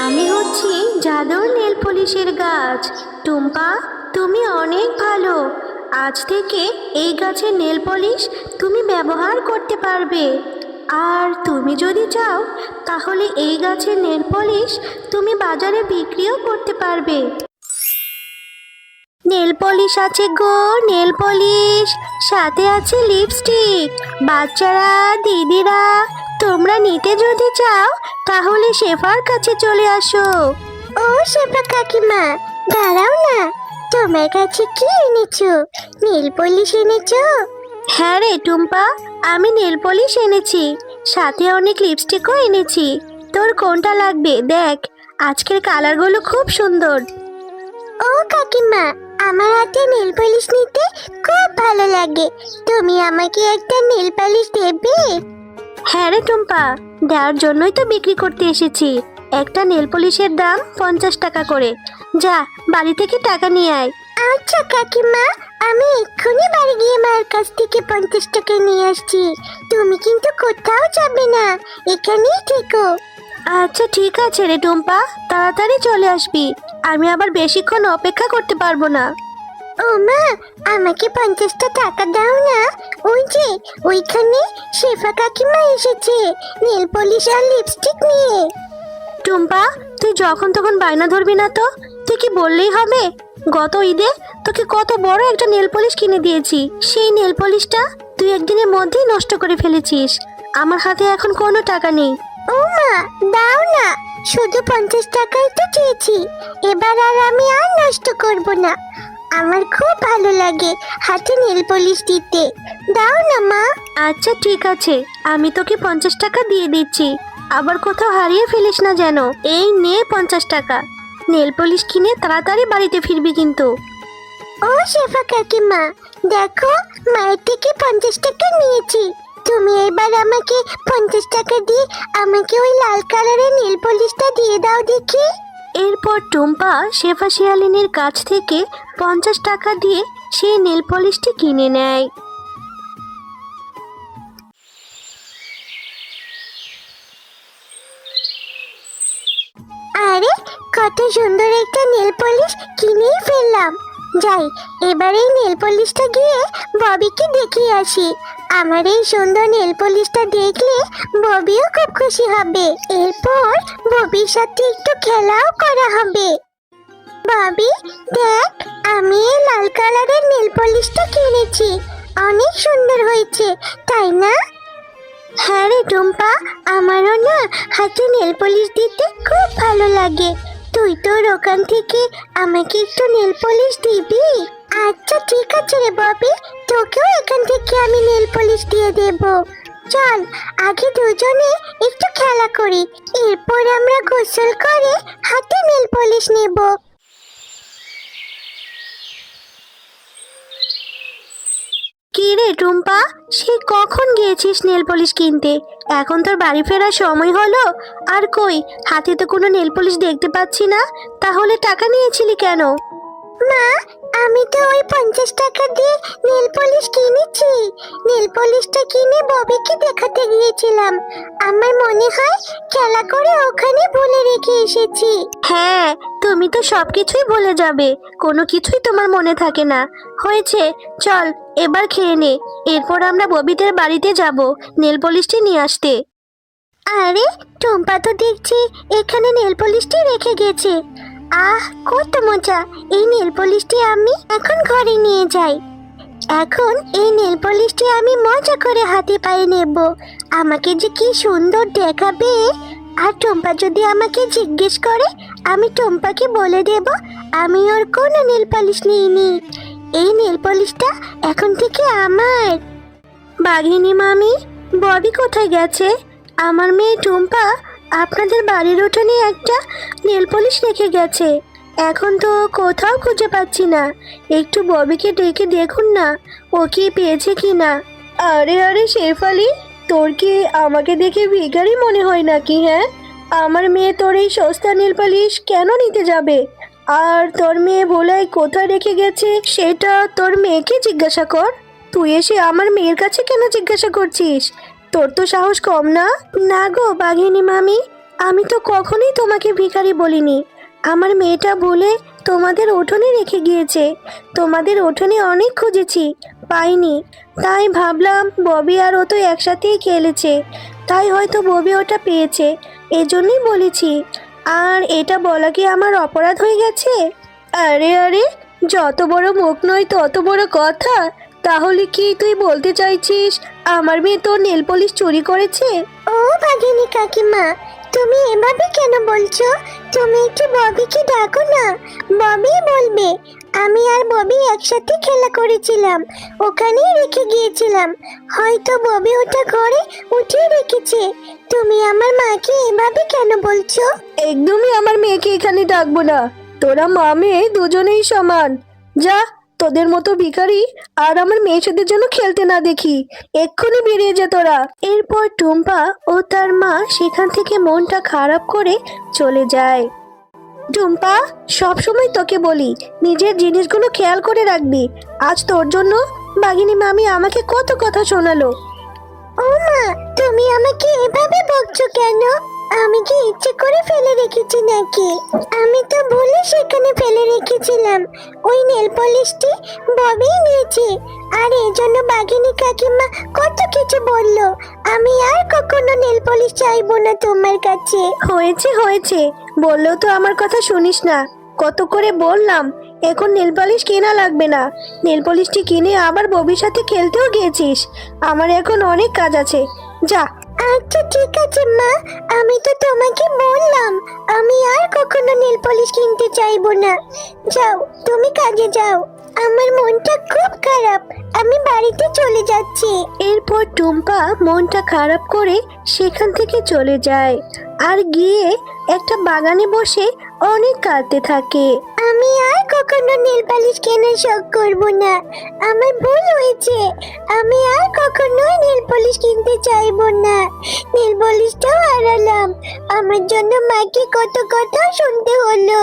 আমি হচ্ছি জাদুর নেল পলিশের গাছ। টুম্পা, তুমি অনেক ভালো। আজ থেকে এই গাছের নেল পলিশ তুমি ব্যবহার করতে পারবে। আর তুমি যদি চাও তাহলে এই গাছের নেল পলিশ তুমি বাজারে বিক্রিও করতে পারবে। নেল পলিশ আছে গো, নেল পলিশ, সাথে আছে লিপস্টিক। বাচ্চারা, দিদিরা, তোমরা নিতে যদি চাও তাহলে শেফার কাছে চলে আসো। ও শেফা কাকিমা, দাঁড়াও না, তোমার কাছে কি এনেছো? নেল পলিশ এনেছো? হ্যাঁ রে টুম্পা, আমি নেল পলিশ এনেছি, সাথে অনেক লিপস্টিকও এনেছি। তোর কোনটা লাগবে দেখ, আজকের কালারগুলো খুব সুন্দর। ও কাকিমা, আমার হাতে নেল পলিশ নিতে খুব ভালো লাগে। তুমি আমাকে একটা নেল পলিশ দেবে? হ্যাঁ রে টুম্পা, দেওয়ার জন্যই তো বিক্রি করতে এসেছি। একটা নেল পলিশের দাম 50 টাকা করে। যা, বাড়ি থেকে টাকা নিয়ে আয়। আচ্ছা কাকিমা, আমি এক্ষুনি বাড়ি গিয়ে মার কাছ থেকে 50 টাকা নিয়ে আসছি। তুমি কিন্তু কোথাও যাবে না, এখানেই থেকো। আচ্ছা ঠিক আছে রে টুম্পা, তাড়াতাড়ি চলে আসবি। আমি আবার বেশিক্ষণ অপেক্ষা করতে পারবো না। ও মা, আমাকে 50টা টাকা দাও না। ওই যে ওইখানে শেফা কাকিমা এসেছে নেল পলিশ আর লিপস্টিক নিয়ে। টুম্পা, তুই যখন তখন বায়না ধরবি না তো। তুই কি বললেই হবে? গত ঈদে তোকে কত বড় একটা নেল পলিশ কিনে দিয়েছি, সেই নেল পলিশটা তুই একদিনের মধ্যেই নষ্ট করে ফেলেছিস। আমার হাতে এখন কোনো টাকা নেই। ও মা, দাও না, শুধু 50 টাকাই তো চেয়েছি। এবার আর আমি আর নষ্ট করব না। আমার খুব ভালো লাগে হাতে নেল পলিশ দিতে। দাও না মা। আচ্ছা ঠিক আছে, আমি তোকে 50 টাকা দিয়ে দিচ্ছি। আবার কোথাও হারিয়ে ফেলিস না যেন। এই নে 50 টাকা, নেল পলিশ কিনে তাড়াতাড়ি বাড়িতে ফিরবি কিন্তু। ও শেফা কাকিমা, দেখো, মায়ের থেকে 50 টাকা নিয়েছি। তুমি এবার আমাকে 50 টাকা দিয়ে আমাকে ওই লাল কালারের নেল পলিশটা দিয়ে দাও দেখি। এরপর টুম্পা শেফা শিয়ালিনীর কাছ থেকে 50 টাকা দিয়ে সেই নেল পলিশটি কিনে নেয়। আরে, কত সুন্দর একটা নেল পলিশ কিনেই ফেললাম। যাই, এবার এই নেল পলিশটা গিয়ে ববিকে দেখিয়ে আসি। আমার এই সুন্দর নেল পলিশটা দেখলে ববিও খুব খুশি হবে। এরপর ববির সাথে একটু খেলাও করা হবে। ববি, দেখ, আমি এই লাল কালারের নেল পলিশটা কিনেছি। অনেক সুন্দর হয়েছে, তাই না? হ্যাঁ রে টুম্পা, আমারও না হাতে নেল পলিশ দিতে খুব ভালো লাগে। তুই তোর ওখান থেকে আমাকে একটু নেল পলিশ দিবি? আচ্ছা ঠিক আছে রে ববি, তোকেও এখান থেকে আমি নেল পলিশ দিয়ে দেব। চল, আগে দুজনে একটু খেলা করি, এরপর আমরা গোসল করে হাতে নেল পলিশ নেব। কি রে টুম্পা, সে কখন গিয়েছিস নেল পলিশ কিনতে? এখন তোর বাড়ি ফেরার সময় হলো, আর কই হাতে তো কোনো নেল পলিশ দেখতে পাচ্ছি না। তাহলে টাকা নিয়েছিলি কেন? মা, আমি তো ওই 50 টাকা দিয়ে নেল পলিশ কিনেছি। নেল পলিশটা কিনে ববিকে দেখাতে গিয়েছিলাম। আমার মনে হয় খেলা করে ওখানে ভুলে রেখে এসেছি। হ্যাঁ, তুমি তো সবকিছুই ভুলে যাবে, কোনো কিছুই তোমার মনে থাকে না। হয়েছে, চল এবার খেয়ে নে, এরপর আমরা ববিদের বাড়িতে যাব নেল পলিশটি নিয়ে আসতে। আরে, টুম্পা তো দেখছি এখানে নেল পলিশটি রেখে গেছে। আহ, কত মজা! এই নেল পলিশটি আমি এখন ঘরে নিয়ে যাই। এখন এই নেল পলিশটি আমি মজা করে হাতে পায়ে নেব। আমাকে যে কি সুন্দর দেখাবে। আর টুম্পা যদি আমাকে জিজ্ঞেস করে, আমি টুম্পাকে বলে দেব আমি ওর কোনো নেল পলিশ নিইনি। এই নেল পলিশটা এখন থেকে আমার। বাঘিনী মামি, ববি কোথায় গেছে? আমার মেয়ে টুম্পা আপনাদের বাড়ির উঠোনে একটা নেল পলিশ রেখে গেছে। এখন তো কোথাও খুঁজে পাচ্ছি না। একটু ববিকে ডেকে দেখুন না, ও কি পেয়েছে কি না। আরে আরে শেফালি, তোর কি আমাকে দেখে ভিখারি মনে হয় নাকি? হ্যাঁ, আমার মেয়ে তোর এই সস্তা নেল পলিশ কেন নিতে যাবে? আর তোর মেয়ে ভোলাই কোথায় রেখে গেছে সেটা তোর মেয়েকে জিজ্ঞাসা কর। তুই এসে আমার মেয়ের কাছে কেন জিজ্ঞাসা করছিস? তোর তো সাহস কম না? না গো বাঘিনী মামি, আমি তো কখনোই তোমাকে ভিখারি বলিনি। আমার মেয়েটা ভুলে তোমাদের উঠোনে রেখে গিয়েছে। তোমাদের উঠোনে অনেক খুঁজেছি, পাইনি। তাই ভাবলাম ববি আর ও তো একসাথেই খেলেছে, তাই হয়তো ববি ওটা পেয়েছে, এজন্যই বলেছি। আর এটা বলা কি আমার অপরাধ হয়ে গেছে? আরে আরে, যত বড় মুখ নয় তত বড় কথা। তাহলে কি তুই বলতে চাইছিস আমার মেয়ে তোর নেল পলিশ চুরি করেছে? ও ভাগিনী কাকিমা, তুমি এভাবে কেন বলছো? তুমি একটু ববিকে ডাকো না, ববি বলবে। আমি আর ববি একসাথে খেলা করেছিলাম, ওখানেই রেখে গিয়েছিলাম। হয়তো ববি ওটা ঘরে উঠিয়ে রেখেছে। তুমি আমার মাকে এভাবে কেন বলছো? একদমই আমার মেয়েকে এখানে ডাকবো না। তোরা মা মেয়ে দুজনেই সমান। যা, তোদের মতো ভিখারি আর আমার মেয়েদের জন্য খেলতে না দেখি। এক্ষুনি বেরিয়ে যা তোরা। এরপর টুম্পা ও তার মা সেখান থেকে মনটা খারাপ করে চলে যায়। টুম্পা, সবসময় তোকে বলি নিজের জিনিসগুলো খেয়াল করে রাখবি। আজ তোর জন্য বাঘিনী মামি আমাকে কত কথা শোনালো। ও মা, তুমি আমাকে এভাবে বকছো কেন? আমি কি ইচ্ছে করে ফেলে রেখেছি নাকি? আমি তো ভুলে সেখানে ফেলে রেখেছিলাম। ওই নেল পলিশটি ববি নিয়েছে, আর এই জন্য বাঘিনী কাকিমা কত কিছু বললো। আমি আর কখনো নেল পলিশ চাইবো না তোমার কাছে। হয়েছে হয়েছে, বললেও তো আমার কথা শুনিস না। কত করে বললাম এখন নেল পলিশ কেনা লাগবে না। নেল পলিশটি কিনে আবার ববির সাথে খেলতেও গিয়েছিস। আমার এখন অনেক কাজ আছে, যা। আচ্ছা ঠিক আছে মা, আমি তো তোমাকে বললাম আমি আর কখনো নেল পলিশ কিনতে চাইবো না। যাও, তুমি কাজে যাও। আমার মনটা খুব খারাপ, আমি বাড়িতে চলে যাচ্ছি। এরপর টুম্পা মনটা খারাপ করে সেখান থেকে চলে যায় আর গিয়ে একটা বাগানে বসে অনেক কাঁদতে থাকে। আমি আর কখনো নেল পালিশ কেনার শখ করব না। আমার ভুল হয়েছে, আমি আর কখনো নেল পলিশ কিনতে চাইবো না। নেল পলিশটাও হারালাম, আমার জন্য মাকে কত কথা শুনতে হলো।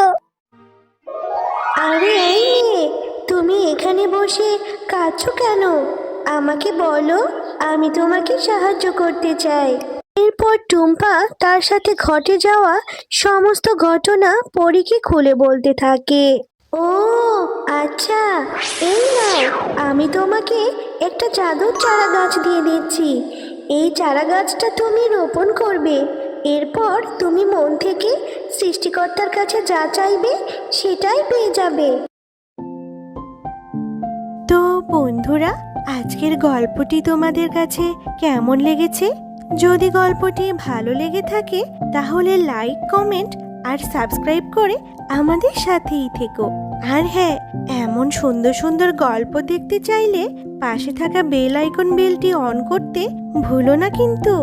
আরে এই মেয়ে, তুমি এখানে বসে কাঁদছো কেন? আমাকে বলো, আমি তোমাকে সাহায্য করতে চাই। এরপর টুম্পা তার সাথে ঘটে যাওয়া সমস্ত ঘটনা পরীকে খুলে বলতে থাকে। ও আচ্ছা, এই নাও, আমি তোমাকে একটা জাদুর চারা গাছ দিয়ে দিচ্ছি। এই চারা গাছটা তুমি রোপণ করবে। এরপর তুমি মন থেকে সৃষ্টিকর্তার কাছে যা চাইবে সেটাই পেয়ে যাবে। তো বন্ধুরা, আজকের গল্পটি তোমাদের কাছে কেমন লেগেছে? যদি গল্পটি ভালো লেগে থাকে তাহলে লাইক, কমেন্ট আর সাবস্ক্রাইব করে আমাদের সাথেই থেকো। আর হ্যাঁ, এমন সুন্দর সুন্দর গল্প দেখতে চাইলে পাশে থাকা বেল আইকন বেলটি অন করতে ভুলো না কিন্তু।